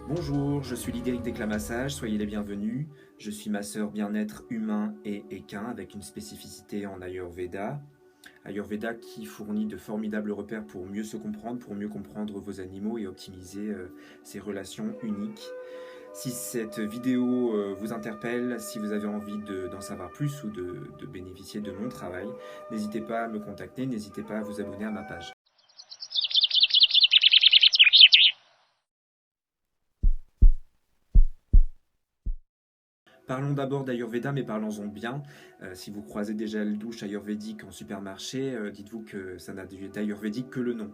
Bonjour, je suis Lidéric Déclamassage, soyez les bienvenus. Je suis masseur bien-être humain et équin avec une spécificité en Ayurveda. Ayurveda qui fournit de formidables repères pour mieux se comprendre, pour mieux comprendre vos animaux et optimiser ces relations uniques. Si cette vidéo vous interpelle, si vous avez envie d'en savoir plus ou de bénéficier de mon travail, n'hésitez pas à me contacter, n'hésitez pas à vous abonner à ma page. Parlons d'abord d'Ayurveda, mais parlons-en bien. Si vous croisez des gels douches ayurvédiques en supermarché, dites-vous que ça n'a d'ayurvédique que le nom.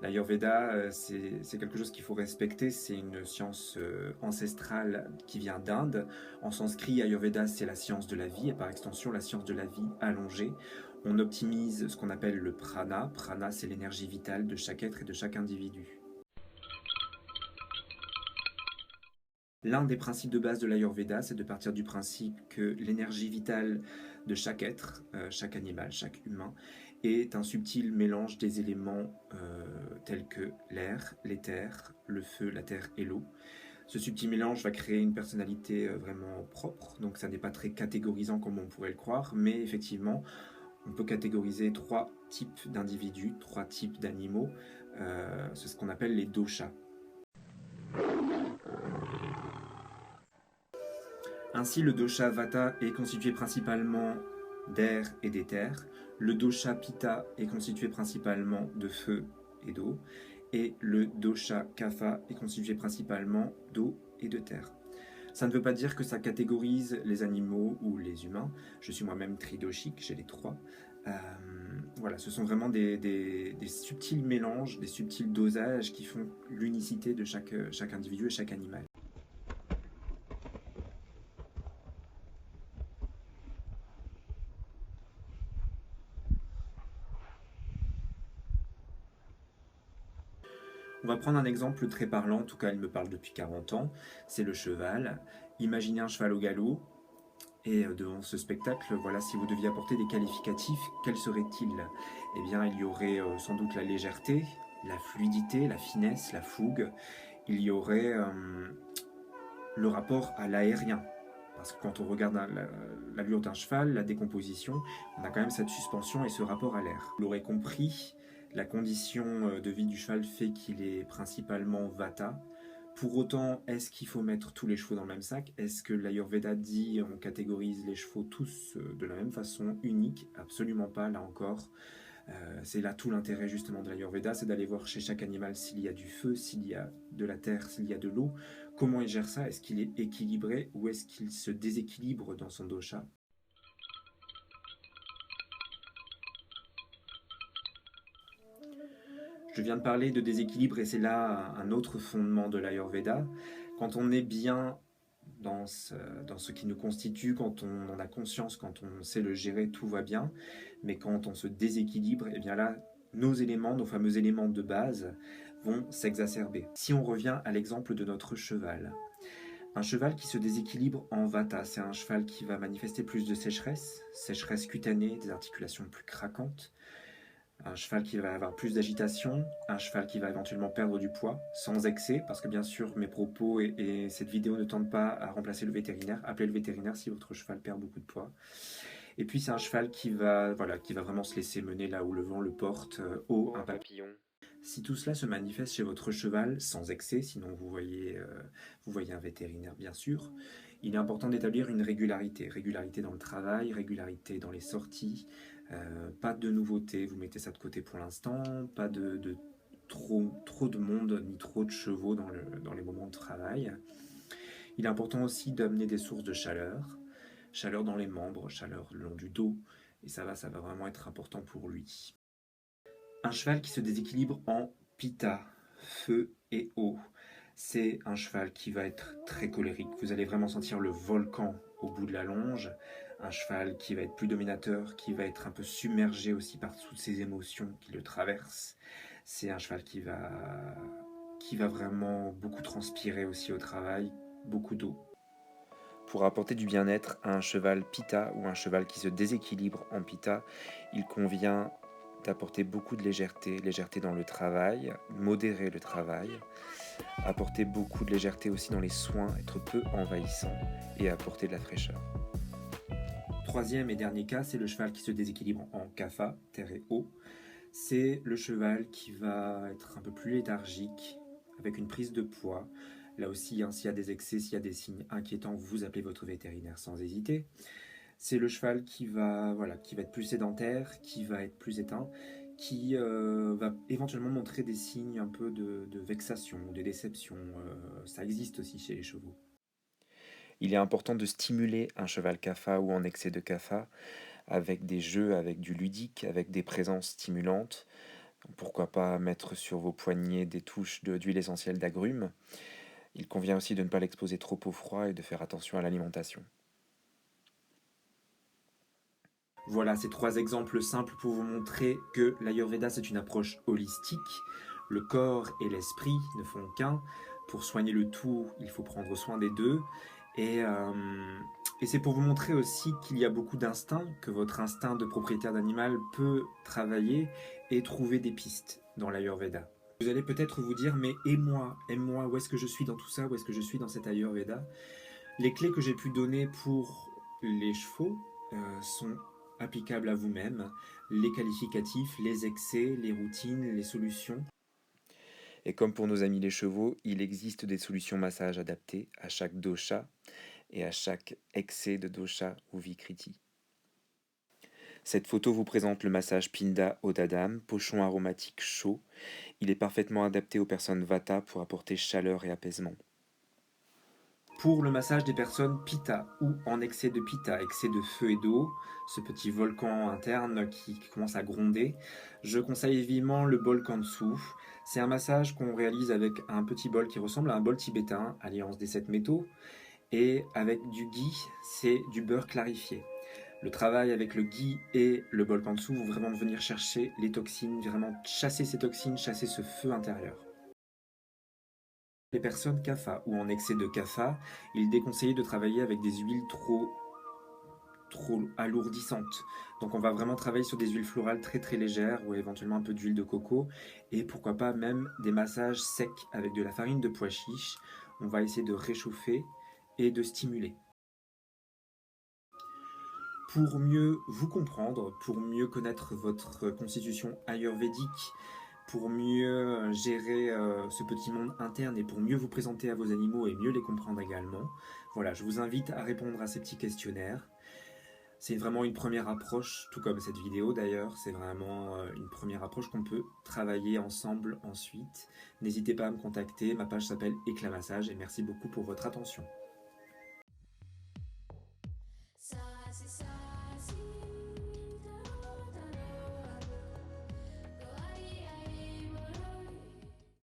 L'Ayurveda, c'est quelque chose qu'il faut respecter. C'est une science ancestrale qui vient d'Inde. En sanskrit, Ayurveda, c'est la science de la vie et par extension la science de la vie allongée. On optimise ce qu'on appelle le prana. Prana, c'est l'énergie vitale de chaque être et de chaque individu. L'un des principes de base de l'Ayurveda, c'est de partir du principe que l'énergie vitale de chaque être, chaque animal, chaque humain, est un subtil mélange des éléments tels que l'air, l'éther, le feu, la terre et l'eau. Ce subtil mélange va créer une personnalité vraiment propre, donc ça n'est pas très catégorisant comme on pourrait le croire, mais effectivement, on peut catégoriser trois types d'individus, trois types d'animaux. C'est ce qu'on appelle les doshas. Ainsi, le dosha Vata est constitué principalement d'air et d'éther, le dosha Pitta est constitué principalement de feu et d'eau, et le dosha Kapha est constitué principalement d'eau et de terre. Ça ne veut pas dire que ça catégorise les animaux ou les humains. Je suis moi-même tridoshique, j'ai les trois. Voilà, ce sont vraiment des subtils mélanges, des subtils dosages qui font l'unicité de chaque individu et chaque animal. On va prendre un exemple très parlant, en tout cas il me parle depuis 40 ans, c'est le cheval. Imaginez un cheval au galop, et devant ce spectacle, voilà, si vous deviez apporter des qualificatifs, quels seraient-ils? Eh bien, il y aurait sans doute la légèreté, la fluidité, la finesse, la fougue. Il y aurait le rapport à l'aérien. Parce que quand on regarde l'allure d'un cheval, la décomposition, on a quand même cette suspension et ce rapport à l'air. Vous l'aurez compris, la condition de vie du cheval fait qu'il est principalement vata. Pour autant, est-ce qu'il faut mettre tous les chevaux dans le même sac? Est-ce que l'Ayurveda dit on catégorise les chevaux tous de la même façon, unique? Absolument pas, là encore. C'est là tout l'intérêt justement de l'Ayurveda, c'est d'aller voir chez chaque animal s'il y a du feu, s'il y a de la terre, s'il y a de l'eau, comment il gère ça, est-ce qu'il est équilibré ou est-ce qu'il se déséquilibre dans son dosha. Je viens de parler de déséquilibre et c'est là un autre fondement de l'Ayurveda. Quand on est bien dans ce qui nous constitue, quand on en a conscience, quand on sait le gérer, tout va bien. Mais quand on se déséquilibre, et bien là, nos éléments, nos fameux éléments de base, vont s'exacerber. Si on revient à l'exemple de notre cheval, un cheval qui se déséquilibre en vata, c'est un cheval qui va manifester plus de sécheresse, sécheresse cutanée, des articulations plus craquantes, un cheval qui va avoir plus d'agitation, un cheval qui va éventuellement perdre du poids, sans excès, parce que bien sûr mes propos et cette vidéo ne tentent pas à remplacer le vétérinaire. Appelez le vétérinaire si votre cheval perd beaucoup de poids. Et puis c'est un cheval qui va vraiment se laisser mener là où le vent le porte, haut, un papillon. Si tout cela se manifeste chez votre cheval sans excès, sinon vous voyez un vétérinaire bien sûr, il est important d'établir une régularité. Régularité dans le travail, régularité dans les sorties, pas de nouveautés, vous mettez ça de côté pour l'instant, pas de trop de monde ni trop de chevaux dans les moments de travail. Il est important aussi d'amener des sources de chaleur, chaleur dans les membres, chaleur le long du dos, et ça va vraiment être important pour lui. Un cheval qui se déséquilibre en pitta, feu et eau, c'est un cheval qui va être très colérique. Vous allez vraiment sentir le volcan au bout de la longe. Un cheval qui va être plus dominateur, qui va être un peu submergé aussi par toutes ces émotions qui le traversent. C'est un cheval qui va vraiment beaucoup transpirer aussi au travail, beaucoup d'eau. Pour apporter du bien-être à un cheval pitta ou un cheval qui se déséquilibre en pitta, il convient d'apporter beaucoup de légèreté, légèreté dans le travail, modérer le travail, apporter beaucoup de légèreté aussi dans les soins, être peu envahissant et apporter de la fraîcheur. Troisième et dernier cas, c'est le cheval qui se déséquilibre en kapha, terre et eau. C'est le cheval qui va être un peu plus léthargique, avec une prise de poids. Là aussi, s'il y a des excès, s'il y a des signes inquiétants, vous appelez votre vétérinaire sans hésiter. C'est le cheval qui va être plus sédentaire, qui va être plus éteint, qui va éventuellement montrer des signes un peu de vexation ou de déception. Ça existe aussi chez les chevaux. Il est important de stimuler un cheval kapha ou en excès de kapha avec des jeux, avec du ludique, avec des présences stimulantes. Pourquoi pas mettre sur vos poignets des touches d'huile essentielle d'agrumes. Il convient aussi de ne pas l'exposer trop au froid et de faire attention à l'alimentation. Voilà ces 3 exemples simples pour vous montrer que l'Ayurveda c'est une approche holistique. Le corps et l'esprit ne font qu'un. Pour soigner le tout, il faut prendre soin des deux. Et c'est pour vous montrer aussi qu'il y a beaucoup d'instincts, que votre instinct de propriétaire d'animal peut travailler et trouver des pistes dans l'Ayurveda. Vous allez peut-être vous dire, mais et moi, où est-ce que je suis dans tout ça, où est-ce que je suis dans cet Ayurveda? Les clés que j'ai pu donner pour les chevaux sont applicables à vous-même, les qualificatifs, les excès, les routines, les solutions. Et comme pour nos amis les chevaux, il existe des solutions massage adaptées à chaque dosha et à chaque excès de dosha ou vikriti. Cette photo vous présente le massage Pinda Odadam, pochon aromatique chaud. Il est parfaitement adapté aux personnes Vata pour apporter chaleur et apaisement. Pour le massage des personnes Pitta ou en excès de Pitta, excès de feu et d'eau, ce petit volcan interne qui commence à gronder, je conseille vivement le bol Kansu. C'est un massage qu'on réalise avec un petit bol qui ressemble à un bol tibétain, alliance des 7 métaux, et avec du ghee, c'est du beurre clarifié. Le travail avec le ghee et le bol Kansu vont vraiment venir chercher les toxines, vraiment chasser ces toxines, chasser ce feu intérieur. Les personnes kapha ou en excès de kapha, il est déconseillé de travailler avec des huiles trop alourdissantes. Donc on va vraiment travailler sur des huiles florales très très légères ou éventuellement un peu d'huile de coco et pourquoi pas même des massages secs avec de la farine de pois chiche. On va essayer de réchauffer et de stimuler. Pour mieux vous comprendre, pour mieux connaître votre constitution ayurvédique, pour mieux gérer ce petit monde interne et pour mieux vous présenter à vos animaux et mieux les comprendre également. Voilà, je vous invite à répondre à ces petits questionnaires. C'est vraiment une première approche, tout comme cette vidéo d'ailleurs, c'est vraiment une première approche qu'on peut travailler ensemble ensuite. N'hésitez pas à me contacter, ma page s'appelle Éclat Massage et merci beaucoup pour votre attention. Ça, c'est ça, si.